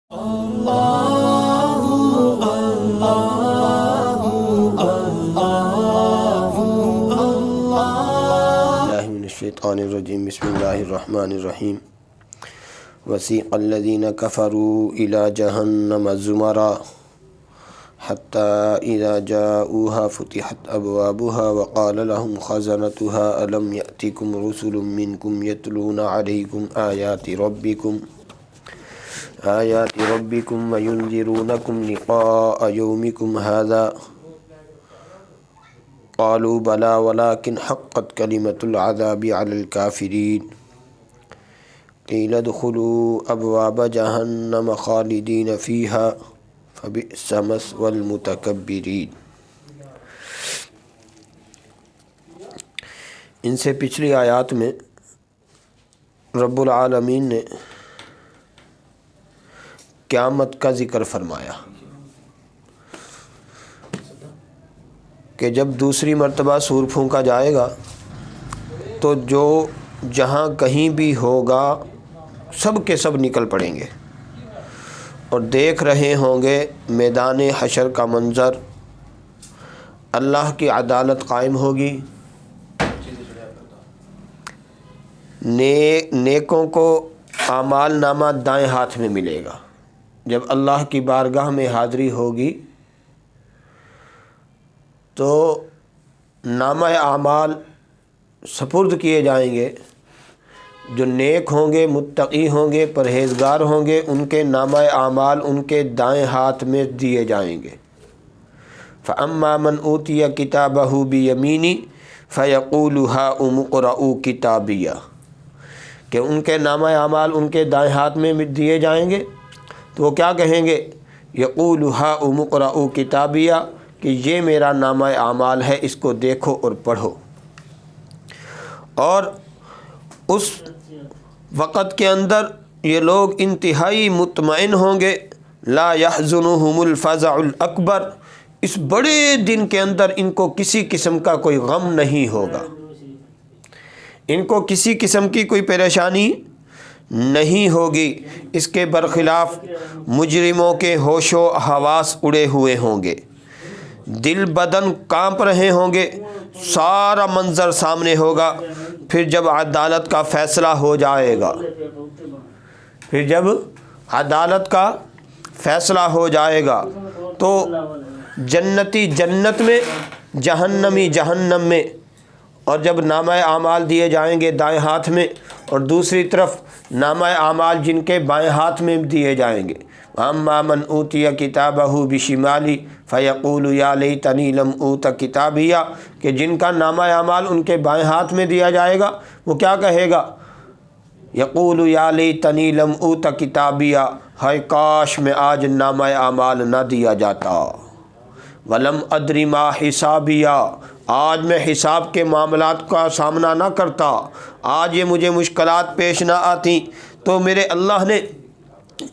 الرجیم بسم اللہ الرحمن الرحیم وسیق الذین کفروا الی جہنم زمرا حتی اذا جاؤوها فتحت ابوابها وقال لهم خزنتها الم یأتکم رسل منکم یتلون علیکم آیات ربکم وینذرونکم لقاء یومکم هذا قالوا بلا ولكن حقت كلمة العذاب على الكافرين قيل ادخلوا أبواب جهنم خالدين فيها فبئس مثوى المتكبرين۔ ان سے پچھلی آیات میں رب العالمین نے قیامت کا ذکر فرمایا کہ جب دوسری مرتبہ سور پھونکا جائے گا تو جو جہاں کہیں بھی ہوگا سب کے سب نکل پڑیں گے اور دیکھ رہے ہوں گے میدان حشر کا منظر۔ اللہ کی عدالت قائم ہوگی، نیکوں کو اعمال نامہ دائیں ہاتھ میں ملے گا۔ جب اللہ کی بارگاہ میں حاضری ہوگی تو نامہ اعمال سپرد کیے جائیں گے۔ جو نیک ہوں گے، متقی ہوں گے، پرہیزگار ہوں گے، ان کے نامہ اعمال ان کے دائیں ہاتھ میں دیے جائیں گے۔ فَأَمَّا مَنْ أُوتِيَ كِتَابَهُ بِيَمِينِهِ فَيَقُولُ هَاؤُمُ اقْرَءُوا كِتَابِيَهْ کہ ان کے نامہ اعمال ان کے دائیں ہاتھ میں دیے جائیں گے تو وہ کیا کہیں گے؟ يَقُولُ هَاؤُمُ اقْرَءُوا كِتَابِيَهْ کہ یہ میرا نامہ اعمال ہے، اس کو دیکھو اور پڑھو۔ اور اس وقت کے اندر یہ لوگ انتہائی مطمئن ہوں گے، لا يحزنهم الفزع الاکبر، اس بڑے دن کے اندر ان کو کسی قسم کا کوئی غم نہیں ہوگا، ان کو کسی قسم کی کوئی پریشانی نہیں ہوگی۔ اس کے برخلاف مجرموں کے ہوش و حواس اڑے ہوئے ہوں گے، دل بدن کانپ رہے ہوں گے، سارا منظر سامنے ہوگا۔ پھر جب عدالت کا فیصلہ ہو جائے گا، پھر جب عدالت کا فیصلہ ہو جائے گا تو جنتی جنت میں، جہنمی جہنم میں، اور جب نامہ اعمال دیے جائیں گے دائیں ہاتھ میں اور دوسری طرف نامہ اعمال جن کے بائیں ہاتھ میں دیے جائیں گے۔ اما من اوتی کتابہ بشمالی فیقول یا لیتنی لم اوت کتابیہ کہ جن کا نامہ اعمال ان کے بائیں ہاتھ میں دیا جائے گا وہ کیا کہے گا؟ یقول یا لیتنی لم اوت کتابیہ، ہائے کاش میں آج نامہ اعمال نہ دیا جاتا، ولم ادری ما حسابیہ، آج میں حساب کے معاملات کا سامنا نہ کرتا، آج یہ مجھے مشکلات پیش نہ آتی۔ تو میرے اللہ نے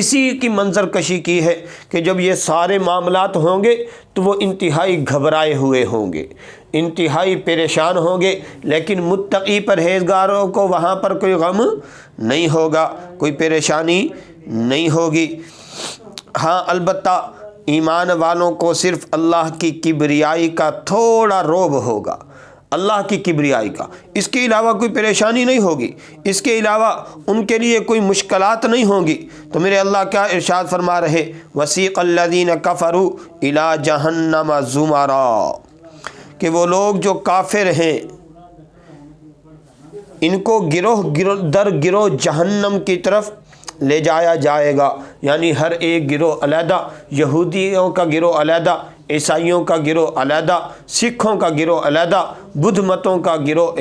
اسی کی منظر کشی کی ہے کہ جب یہ سارے معاملات ہوں گے تو وہ انتہائی گھبرائے ہوئے ہوں گے، انتہائی پریشان ہوں گے، لیکن متقی پرہیزگاروں کو وہاں پر کوئی غم نہیں ہوگا، کوئی پریشانی نہیں ہوگی۔ ہاں البتہ ایمان والوں کو صرف اللہ کی کبریائی کا تھوڑا رعب ہوگا، اللہ کی کبریائی کا، اس کے علاوہ کوئی پریشانی نہیں ہوگی، اس کے علاوہ ان کے لیے کوئی مشکلات نہیں ہوں گی۔ تو میرے اللہ کیا ارشاد فرما رہے؟ وسیق الذین کفروا الی جہنم زمرا کہ وہ لوگ جو کافر ہیں ان کو گروہ در گروہ جہنم کی طرف لے جایا جائے گا، یعنی ہر ایک گروہ علیحدہ، یہودیوں کا گروہ علیحدہ، عیسائیوں کا گروہ علیحدہ، سکھوں کا گروہ علیحدہ، بدھ متوں کا گروہ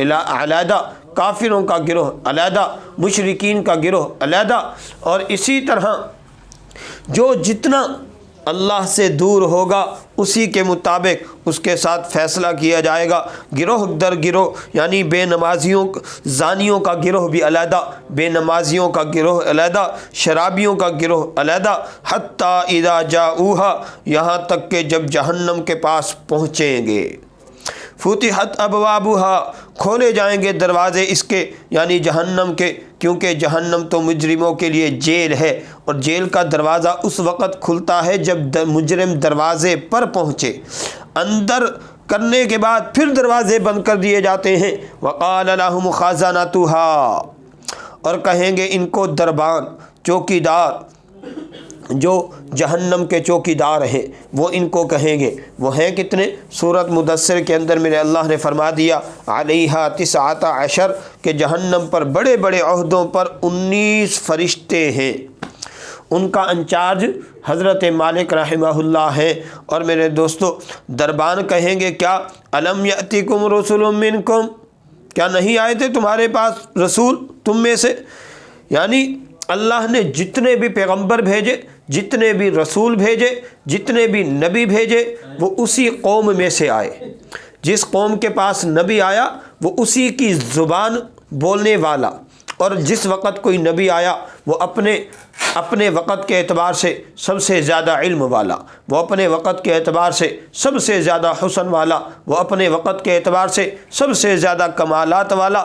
علیحدہ، کافروں کا گروہ علیحدہ، مشرکین کا گروہ علیحدہ، اور اسی طرح جو جتنا اللہ سے دور ہوگا اسی کے مطابق اس کے ساتھ فیصلہ کیا جائے گا۔ گروہ در گروہ، یعنی بے نمازیوں، زانیوں کا گروہ بھی علیحدہ، بے نمازیوں کا گروہ علیحدہ، شرابیوں کا گروہ علیحدہ، حتیٰ اذا جاؤوہا، یہاں تک کہ جب جہنم کے پاس پہنچیں گے، فتحت ابوابہا، کھولے جائیں گے دروازے اس کے، یعنی جہنم کے، کیونکہ جہنم تو مجرموں کے لیے جیل ہے اور جیل کا دروازہ اس وقت کھلتا ہے جب مجرم دروازے پر پہنچے، اندر کرنے کے بعد پھر دروازے بند کر دیے جاتے ہیں۔ وقال لهم خزنتها، اور کہیں گے ان کو دربان، چوکیدار، جو جہنم کے چوکیدار ہیں وہ ان کو کہیں گے۔ وہ ہیں کتنے؟ سورۃ مدثر کے اندر میرے اللہ نے فرما دیا علیہا 19 کہ جہنم پر بڑے بڑے عہدوں پر 19 فرشتے ہیں، ان کا انچارج حضرت مالک رحمہ اللہ ہیں۔ اور میرے دوستو دربان کہیں گے کیا الم یأتکم رسل منکم، کیا نہیں آئے تھے تمہارے پاس رسول تم میں سے؟ یعنی اللہ نے جتنے بھی پیغمبر بھیجے، جتنے بھی رسول بھیجے، جتنے بھی نبی بھیجے، وہ اسی قوم میں سے آئے۔ جس قوم کے پاس نبی آیا وہ اسی کی زبان بولنے والا، اور جس وقت کوئی نبی آیا وہ اپنے وقت کے اعتبار سے سب سے زیادہ علم والا، وہ اپنے وقت کے اعتبار سے سب سے زیادہ حسن والا، وہ اپنے وقت کے اعتبار سے سب سے زیادہ کمالات والا۔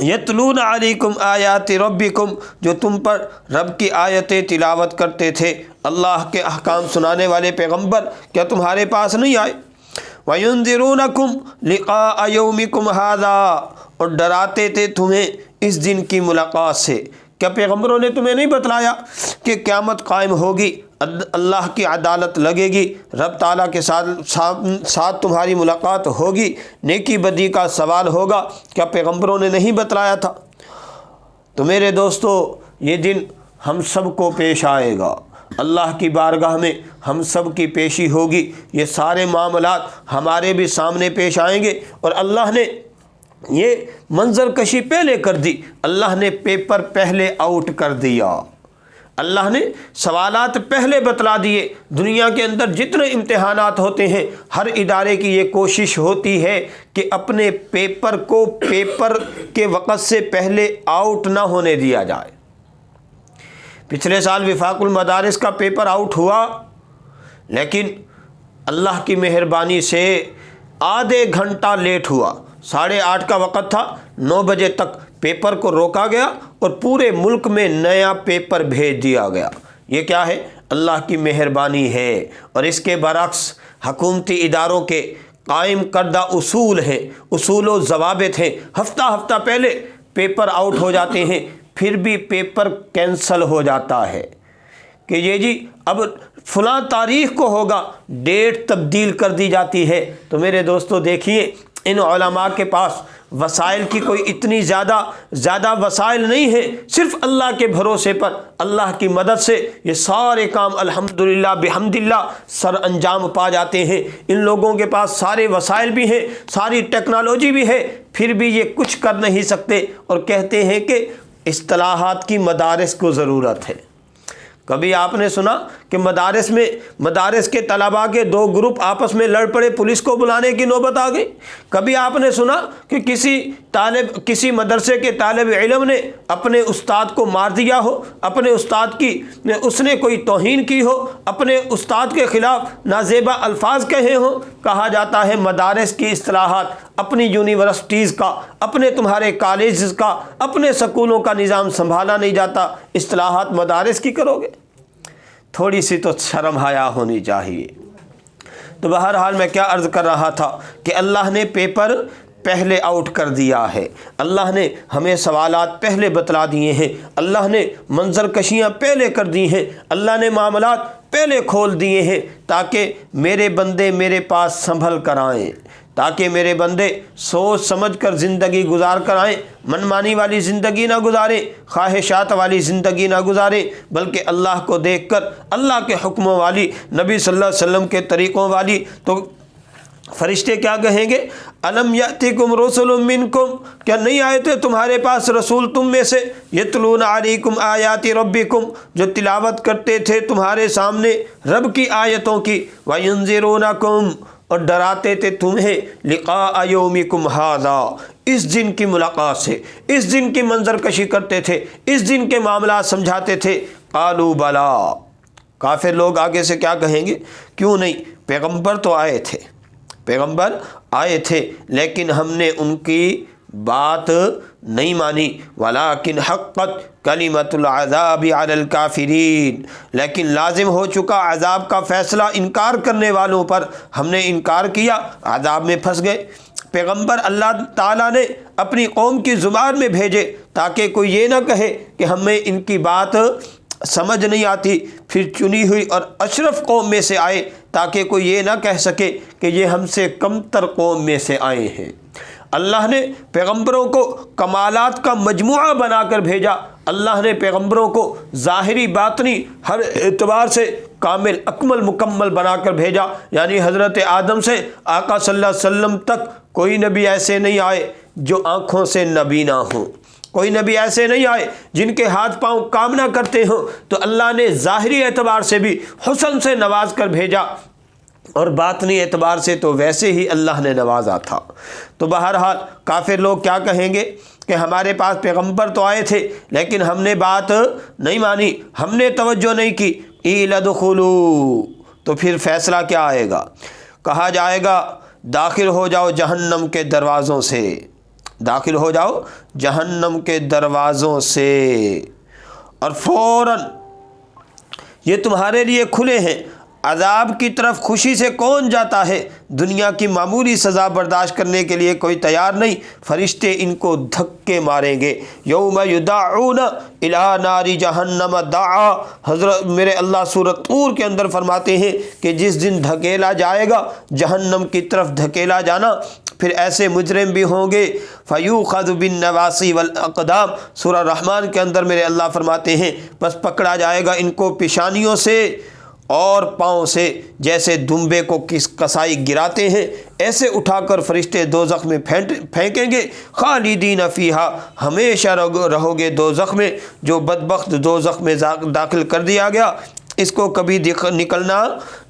یتلون علیکم آیات ربکم، جو تم پر رب کی آیتیں تلاوت کرتے تھے، اللہ کے احکام سنانے والے پیغمبر کیا تمہارے پاس نہیں آئے؟ وَيُنذِرُونَكُمْ لِقَاءَ يَوْمِكُمْ هَذَا، اور ڈراتے تھے تمہیں اس دن کی ملاقات سے۔ کیا پیغمبروں نے تمہیں نہیں بتلایا کہ قیامت قائم ہوگی، اللہ کی عدالت لگے گی، رب تعالیٰ کے ساتھ تمہاری ملاقات ہوگی، نیکی بدی کا سوال ہوگا؟ کیا پیغمبروں نے نہیں بتلایا تھا؟ تو میرے دوستو یہ دن ہم سب کو پیش آئے گا، اللہ کی بارگاہ میں ہم سب کی پیشی ہوگی، یہ سارے معاملات ہمارے بھی سامنے پیش آئیں گے۔ اور اللہ نے یہ منظر کشی پہلے کر دی، اللہ نے پیپر پہلے آؤٹ کر دیا، اللہ نے سوالات پہلے بتلا دیے۔ دنیا کے اندر جتنے امتحانات ہوتے ہیں ہر ادارے کی یہ کوشش ہوتی ہے کہ اپنے پیپر کو پیپر کے وقت سے پہلے آؤٹ نہ ہونے دیا جائے۔ پچھلے سال وفاق المدارس کا پیپر آؤٹ ہوا، لیکن اللہ کی مہربانی سے آدھے گھنٹہ لیٹ ہوا، 8:30 کا وقت تھا، 9 بجے تک پیپر کو روکا گیا اور پورے ملک میں نیا پیپر بھیج دیا گیا۔ یہ کیا ہے؟ اللہ کی مہربانی ہے۔ اور اس کے برعکس حکومتی اداروں کے قائم کردہ اصول ہیں، اصول و ضوابط ہیں، ہفتہ پہلے پیپر آؤٹ ہو جاتے ہیں، پھر بھی پیپر کینسل ہو جاتا ہے کہ یہ جی اب فلاں تاریخ کو ہوگا، ڈیٹ تبدیل کر دی جاتی ہے۔ تو میرے دوستو دیکھیے ان علماء کے پاس وسائل کی کوئی اتنی زیادہ وسائل نہیں ہیں، صرف اللہ کے بھروسے پر اللہ کی مدد سے یہ سارے کام الحمدللہ بحمدللہ سر انجام پا جاتے ہیں۔ ان لوگوں کے پاس سارے وسائل بھی ہیں، ساری ٹیکنالوجی بھی ہے، پھر بھی یہ کچھ کر نہیں سکتے اور کہتے ہیں کہ اصطلاحات کی مدارس کو ضرورت ہے۔ کبھی آپ نے سنا کہ مدارس کے طلباء کے 2 گروپ آپس میں لڑ پڑے، پولیس کو بلانے کی نوبت آ گئی؟ کبھی آپ نے سنا کہ کسی مدرسے کے طالب علم نے اپنے استاد کو مار دیا ہو، اپنے استاد کی اس نے کوئی توہین کی ہو، اپنے استاد کے خلاف نازیبا الفاظ کہے ہوں؟ کہا جاتا ہے مدارس کی اصطلاحات اپنی یونیورسٹیز کا، اپنے تمہارے کالجز کا، اپنے سکولوں کا نظام سنبھالا نہیں جاتا، اصطلاحات مدارس کی کرو گے؟ تھوڑی سی تو شرم حیا ہونی چاہیے۔ تو بہرحال میں کیا عرض کر رہا تھا کہ اللہ نے پیپر پہلے آؤٹ کر دیا ہے، اللہ نے ہمیں سوالات پہلے بتلا دیے ہیں، اللہ نے منظر کشیاں پہلے کر دی ہیں، اللہ نے معاملات پہلے کھول دیے ہیں تاکہ میرے بندے میرے پاس سنبھل کر آئیں، تاکہ میرے بندے سوچ سمجھ کر زندگی گزار کر آئیں، منمانی والی زندگی نہ گزاریں، خواہشات والی زندگی نہ گزاریں، بلکہ اللہ کو دیکھ کر اللہ کے حکموں والی، نبی صلی اللہ علیہ وسلم کے طریقوں والی۔ تو فرشتے کیا کہیں گے؟ الم یاتکم رسل منکم، کیا نہیں آئے تھے تمہارے پاس رسول تم میں سے؟ یتلون علیکم آیات ربکم، جو تلاوت کرتے تھے تمہارے سامنے رب کی آیتوں کی، وینذرونکم، اور ڈراتے تھے تمہیں لقاء یومکم ھذا، اس دن کی ملاقات سے، اس دن کی منظر کشی کرتے تھے، اس دن کے معاملات سمجھاتے تھے۔ قالوا بلا، کافر لوگ آگے سے کیا کہیں گے؟ کیوں نہیں، پیغمبر تو آئے تھے، پیغمبر آئے تھے، لیکن ہم نے ان کی بات نہیں مانی۔ ولیکن حقت کلمۃ العذاب علی الکافرین، لیکن لازم ہو چکا عذاب کا فیصلہ انکار کرنے والوں پر، ہم نے انکار کیا، عذاب میں پھنس گئے۔ پیغمبر اللہ تعالیٰ نے اپنی قوم کی زبان میں بھیجے تاکہ کوئی یہ نہ کہے کہ ہمیں ان کی بات سمجھ نہیں آتی، پھر چنی ہوئی اور اشرف قوم میں سے آئے تاکہ کوئی یہ نہ کہہ سکے کہ یہ ہم سے کمتر قوم میں سے آئے ہیں۔ اللہ نے پیغمبروں کو کمالات کا مجموعہ بنا کر بھیجا۔ اللہ نے پیغمبروں کو ظاہری باطنی ہر اعتبار سے کامل اکمل مکمل بنا کر بھیجا، یعنی حضرت آدم سے آقا صلی اللہ علیہ وسلم تک کوئی نبی ایسے نہیں آئے جو آنکھوں سے نبینا ہوں، کوئی نبی ایسے نہیں آئے جن کے ہاتھ پاؤں کام نہ کرتے ہوں، تو اللہ نے ظاہری اعتبار سے بھی حسن سے نواز کر بھیجا، اور باطنی اعتبار سے تو ویسے ہی اللہ نے نوازا تھا۔ تو بہرحال کافر لوگ کیا کہیں گے کہ ہمارے پاس پیغمبر تو آئے تھے لیکن ہم نے بات نہیں مانی، ہم نے توجہ نہیں کی۔ قیل ادخلوا، تو پھر فیصلہ کیا آئے گا؟ کہا جائے گا داخل ہو جاؤ جہنم کے دروازوں سے، داخل ہو جاؤ جہنم کے دروازوں سے، اور فوراً یہ تمہارے لیے کھلے ہیں۔ عذاب کی طرف خوشی سے کون جاتا ہے؟ دنیا کی معمولی سزا برداشت کرنے کے لیے کوئی تیار نہیں، فرشتے ان کو دھکے ماریں گے۔ یوم یدعون الی نار جہنم دعا، حضرت میرے اللہ سورۃ طور کے اندر فرماتے ہیں کہ جس دن دھکیلا جائے گا جہنم کی طرف دھکیلا جانا، پھر ایسے مجرم بھی ہوں گے فیوخذ بالنواصی والاقدام، سورہ رحمان کے اندر میرے اللہ فرماتے ہیں بس پکڑا جائے گا ان کو پیشانیوں سے اور پاؤں سے، جیسے دمبے کو کسائی گراتے ہیں ایسے اٹھا کر فرشتے دوزخ میں پھینکیں گے۔ خالدین فیہا، ہمیشہ رہو گے دوزخ میں۔ جو بدبخت دوزخ میں داخل کر دیا گیا اس کو کبھی نکلنا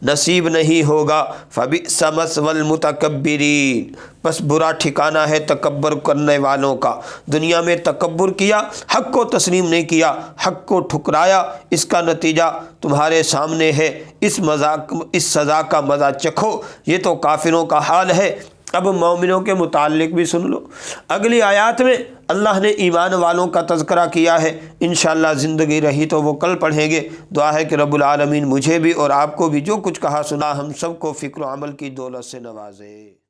نصیب نہیں ہوگا۔ فبئس مثوی المتکبرین، بس برا ٹھکانہ ہے تکبر کرنے والوں کا۔ دنیا میں تکبر کیا، حق کو تسلیم نہیں کیا، حق کو ٹھکرایا، اس کا نتیجہ تمہارے سامنے ہے۔ اس سزا کا مزہ چکھو۔ یہ تو کافروں کا حال ہے۔ اب مومنوں کے متعلق بھی سن لو۔ اگلی آیات میں اللہ نے ایمان والوں کا تذکرہ کیا ہے، انشاءاللہ زندگی رہی تو وہ کل پڑھیں گے۔ دعا ہے کہ رب العالمین مجھے بھی اور آپ کو بھی جو کچھ کہا سنا ہم سب کو فکر و عمل کی دولت سے نوازے۔